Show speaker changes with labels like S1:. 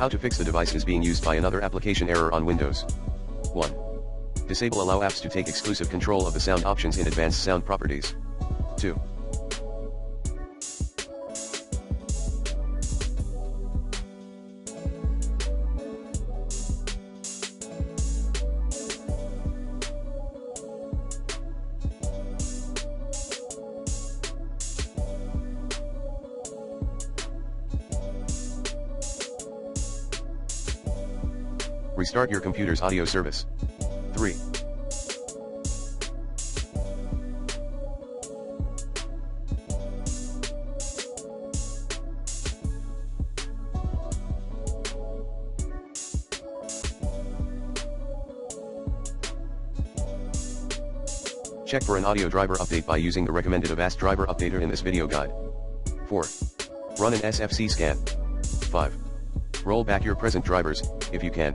S1: How to fix the device is being used by another application error on Windows. 1. Disable allow apps to take exclusive control of the sound options in advanced sound properties. 2. Restart your computer's audio service. 3. Check for an audio driver update by using the recommended Avast driver updater in this video guide. 4. Run an SFC scan. 5. Roll back your present drivers, if you can.